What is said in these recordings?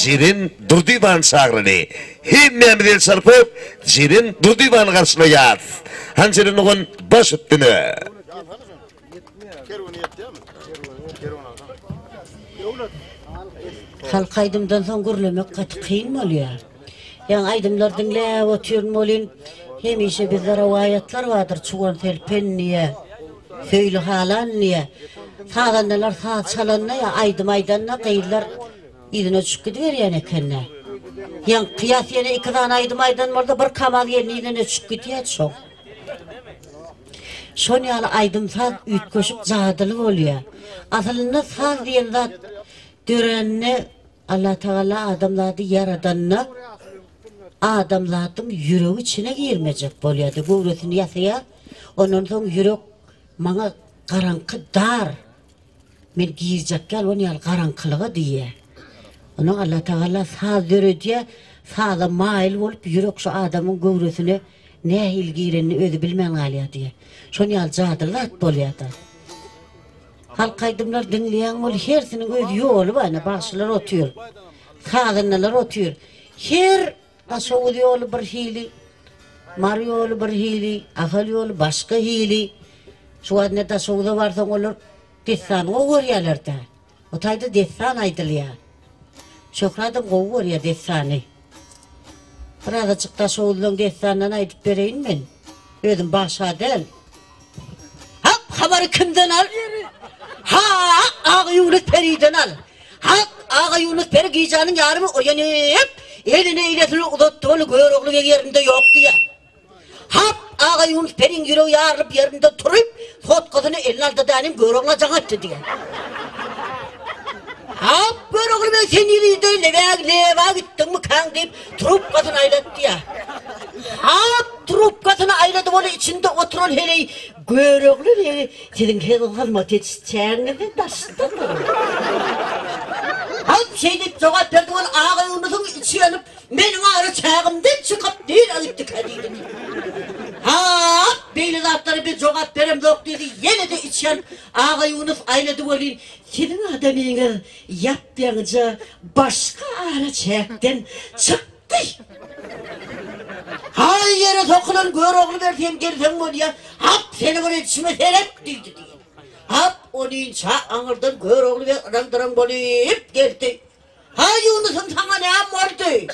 Jirin Durdivan çağırını. Himmem bir sarpıp Jirin Durdivan karşılayat. Hançerin oğun baş üttünü. Halk aydımdan son gürlemek katı kıyın mı oluyor? Yani aydımlar dinle otuyorum olun. Hemişe bizde rivayetler vardır. Çuvan felpen niye? Söylü halan niye? Sağdanlar sağ çalanla ya aydım aydanla kıyırlar. İdine çık gidiyor yani kendine. Yani kıyas yerine 2 tane aydım aydan orada bir kamal yerine idine çık gidiyor çok. Şon yalı aydım sağ üt koşup cadılı oluyor. Aslında sağ diyen zat görenine Allah Teala adamladı yaradanına adamladım yüreği içine girmeyecek boluyordu. Gurusunu yasaya onun son yürek bana karanlık dar. Men girecek gel onu yal karanlığı diye. Onu Allah Teala sağ dörü diye sağda mail olup yürek şu adamın gurusunu ne ilgilerini ödü bilmen alıyor diye. Şunu yal cadırlat boluyordu. Halk aydımlar dinleyen ol hersinin öz yolu bana başlar otuyor. Kadınlar otuyor. Her taşoğlu yolu bir hili, mar yolu bir hili, ahal yolu başka hili. Şu an ne taşoğlu varsa olur desan oğur yerlerde. O tayda desan aydılıyor. Şokradım oğur ya desanı. Burada çık taşoğlu'nun desanından aydıp vereyim ben. Ödüm başa del. Hap haberı kimden al? Ha ağa Yunus Peri'den al. Ha ağa Yunus Peri giyeceğinin yarımı uyanıp eline iletini uzattığı göğrüklü yerinde yok diye. Hap ağa Yunus Peri'nin yüreği yarılıp yerinde durup fotkasını eline aldı danim göğrüklü canattı diye. Hap göğrüklü ben seni de leva gittin mi kan deyip trupkasını aylattı ya. Hap trupkasını ayladı böyle içinde oturan hele göğrüklü senin kedin kalmak yetişeceğini taşıdı mı? Hap şey deyip cevap verdi bana ağa Yunus'un içi yanıp benim ağrı çağımdan çıkıp değil alıp dikadıydı. Hap beyli zatları bir cevap verem yok dedi yine de içi yanıp ağa Yunus ayladı böyle senin adamını yaptığınca başka ağrı çağımdan çıktı. Hay yere sokulan göğrüklü verdiğim gelsen bu diye hap seni buraya içime seyret dedi diye. Hap onun çağırdan göğrüklü ve randıran bolayıp geldi. Hay Yunus'un sana ne yapmadı?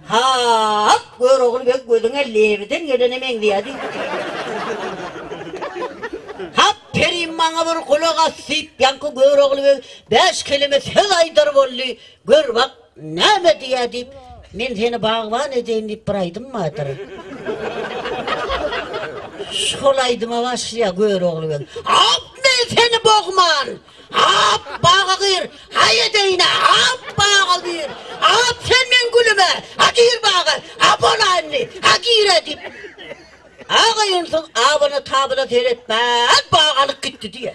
Hap göğrüklü ve gözüne leviden gelenemen diye dedi. Hap perim bana bir kulak asıp yankı göğrüklü ve 5 kelime söz aydır bolli. Gör bak ne mi diye deyip men seni bağvan edeyim deyip bıraydım mı adır? Şolaydıma başlaya gör oğlu ben. Hap men seni boğman! Hap bağı gıyır! Hay edeyine! Hap bağı gıyır! Hap sen men gülüme! Ha gıyır bağı! Ha bol anne! Ha gıyır edip! Ağa Yunus'un ağabını tabına seyretmez bağalık gitti diye.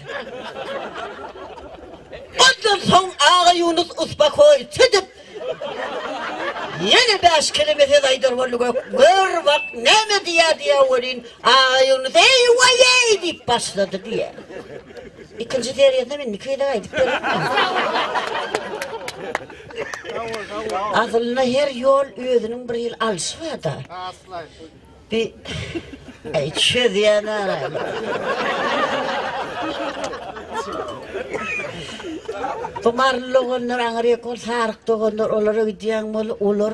Ondan son ağa Yunus uspa koy sedip yine 5 kilometre daydır varlık yok. Gör bak ne mi diye vurun. Ağa Yunus eyvah deyip başladı diye. İkinci deriyende ben nikayda gaydık. Aslında her yol özünün bir yıl alış var da. Bir çöz yani arayla. Tumarlıqlar ağrıya kol sarık doğanlar olara gidiyen bol olur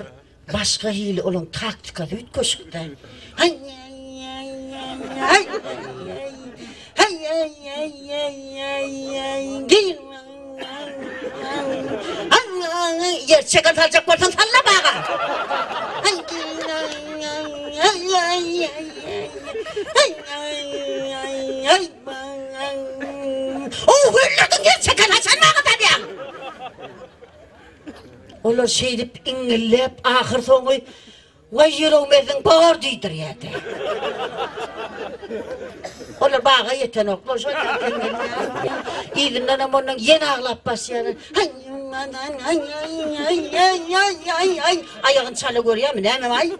başka hili olun taktikası üt koşukta. Hay giyin. Yer çeker salacak varsan salla bağa. Hırladın yer çeker hasan bağa tabi. Olar şey deyip ingillep ahır sonu vay yüreğimizin bağır deydir yedi. Olar bağa yeten oklar şu İyidinden ama onun yeni ağlap başlayanı. Ayağın çalı görüyor mu ne mi ay?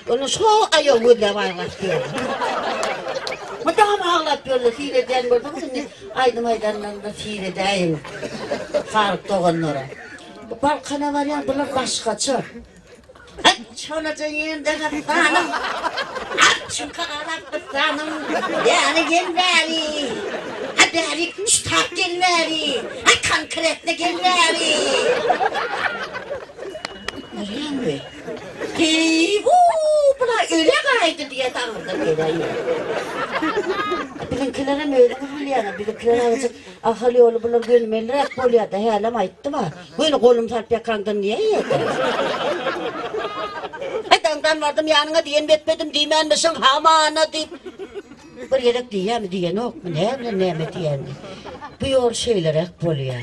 Onun şu ayağı vurdu var başlıyor. Mıda Ama ağlat böyle fiileden gördün mü? Aydın aydanlarında fiiledeyim. Faruk doğanlara. Bu balkana var ya bunlar başkaça. Çolaca yerinde kaptanım. Çünkü kaptanım. Yani gelmeli. Hadi üstad gelmeli. Konkretne gelmeli. Nereye mi? Buna öyle kaydı diye tanıdım öyle. Bizimkilere mi öyle mi yani? Bizimkilere azıcık ahali yolu bunlar gönülmeleri hep oluyor da helem ayıttı mı? Böyle kolum sarp yakandan niye yedin? Haydandan vardım yanına diyen betmedim diyemen misin? Hamana deyip. Bir yedek diye mi diyen yok mu? Ne mi diyen mi? Bu yol şeyler hep oluyor.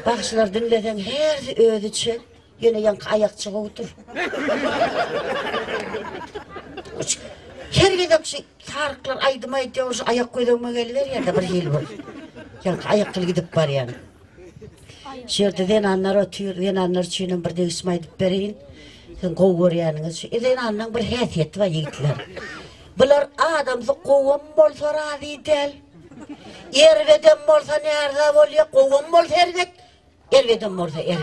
Bakışlar dinleden her ödüçü yine yankı ayakçı otur. Her gidip şey tarıklar aydıma diyor ayak koyduğuma geliver ya da bir yıl var. Yankı ayaklı gidip var yani. Şurada denanlar atıyor, denanlar çiğnin bir de İsmail'ip bereyin. Sen kovur yani. Denanlar bir heyet var yiğitler. Bunlar adamsı kovam bolsa razı değil. Erveden bolsa nerede oluyor? Kovam bolsa ervet. Erveden bolsa ervet.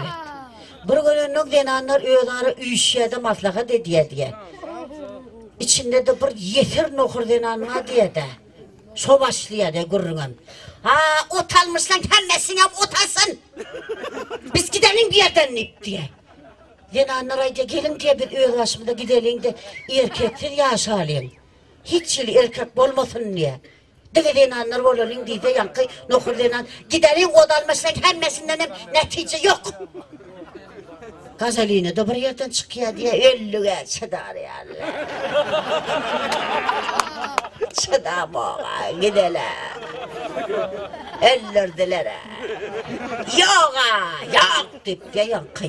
Bir günün denanlar öğdarı üşüyede maslaha diye. İçinde de bir yeter nokur denanlar diye de. So başlıyor de gurrunun. Ha utanmışsan kendisine utansın. Biz gidelim bir yerden diye. Denanlar ayda gelin diye bir öğlaşımda gidelim de erkektir yaşayalım. Hiç yıl erkek olmasın diye. Deve denanlar olalım diye de yankı nokur denan. Gidelim odalmışsan kendisinden hep netice yok. Gazaline de bir yerden çıkıyor diye öllüğe çadar yani. Çadar boğa gideler. Öllürdüler. Yok deyip de yankı.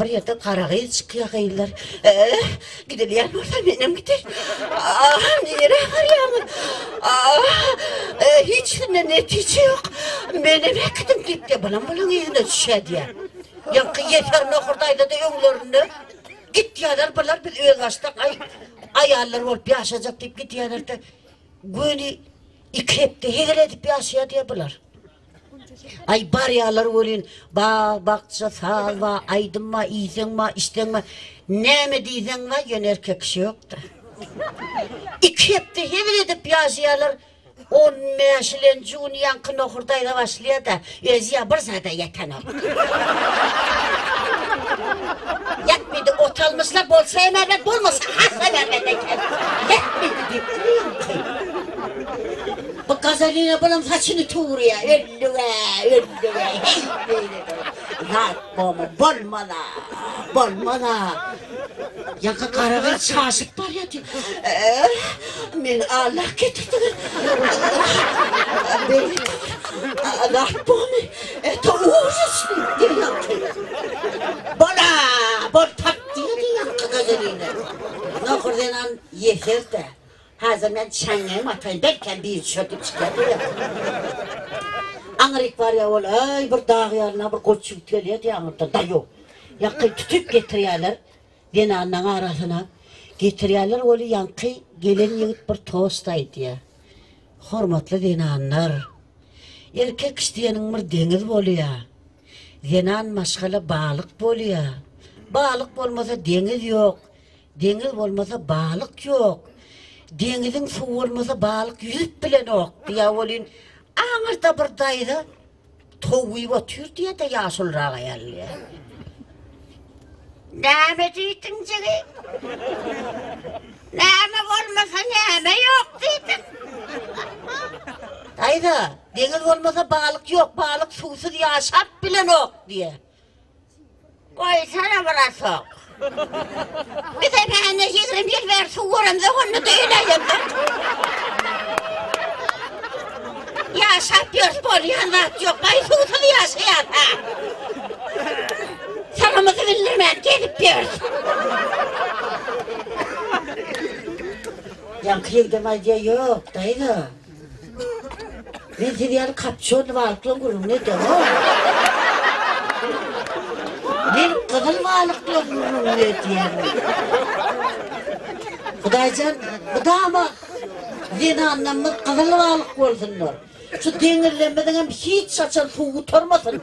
Bir yerden karagıyı çıkıyor kıyılar. Gidelim orada benim gider. Nereye arayamam? Hiç netice yok. Benim ektim deyip de bana yüzüne düşer diye. Yankı yeter nokurdaydı da önlerinde. Gittiyorlar bunlar bir öğlaştık. Ayarlar olup yaşayacak deyip gittiyorlar da. Günü iki hepte hegel edip yaşaya diye bunlar. Ay baryalar olun, bakça, salva, aydınma, izinma, iştenma. Ne mi diyzen var, yön erkek kişi yok da. İki hepte hegel edip yaşayalar. 10 meşilen cun yankı nokurdayla başlıyor da özüye bir zada yeten o. Yetmedi otalmışlar bolsa emermet bolmasa hasa vermeden gel. Yetmedi deyip bu gazaline bunun saçını tuğruya öllüve hey böyle. Zat bomu bolmana. Yaka karagı çaşık var ya diyor. Men Allah getirdi. Allah bomu. Tavuğuzuz diye yaptı. Bol tak diye yankı gazaline. Nokur denen yeter de. Hazır ben çengeyim atayım derken bir çötüp çıkardı ya. Anrik var ya ol, ay bir dağ yarına bir koç yükteliyor diye anırdı da yok. Yankı tutup getiriyorlar, denanın arasına. Getiriyorlar oğlu yankı gelen yığıt bir tostaydı ya. Hormatlı denanlar. Erkek isteyenin bir deniz oluyor. Denan maşgala balık oluyor. Balık olmasa deniz yok. Deniz olmasa balık yok. Denizin su olmasa balık yüzüp bile yok diye olun. Ağırda buradaydı. Toğuyu otuyor diye de yaşılrağa yerliyor. Ne diydin ciri? Ne olmasa ne yok diydin? Daydı, deniz olmasa balık yok, balık susuz yaşap bile yok diye. Koy sana burası. Bir de ben de yedirim bir ver su vurum da onu da öyleyim. Yaşap yok, bolyanlat yok, bay susuz yaşayan ha. Sanımızı bildirmem, gelip yiyoruz. Yankıya gidemez diye yok, daydı. Ben seni yani kapşonlu varlıklı kurum ne diyor o? Ben kızıl varlıklı kurum ne diyor? Kudaycan, bu da ama Zinanlarımız kızıl balık olsunlar. Şu denirlenmeden hiç saçan su utarmasın.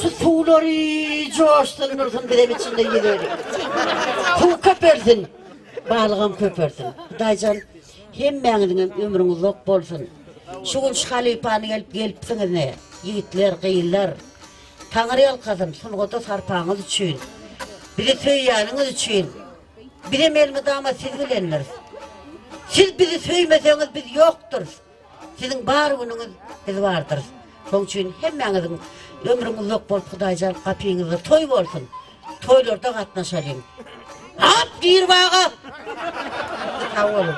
Şu suları coşturursun bir de içinde gidelim. Su köpersin. Balığım köpersin. Daycan hemmenizin ömrünüz yok bolsun. Şugun şalipanı gelipsiniz ne? Yiğitler, kıyırlar. Tanrı yalkasın, sunğuda sarpağınız için. Bir de söyyanınız için. Bir de melmede ama siz bilenleriz. Siz bizi söymeseniz biz yoktur. Sizin bar gününüz biz vardır. Son için hemmenizin ömrünüz yok bol Kudaycan kapıyınızda toy olsun. Toylarda katnaşalım. Hap bir bağa. Sağ olun.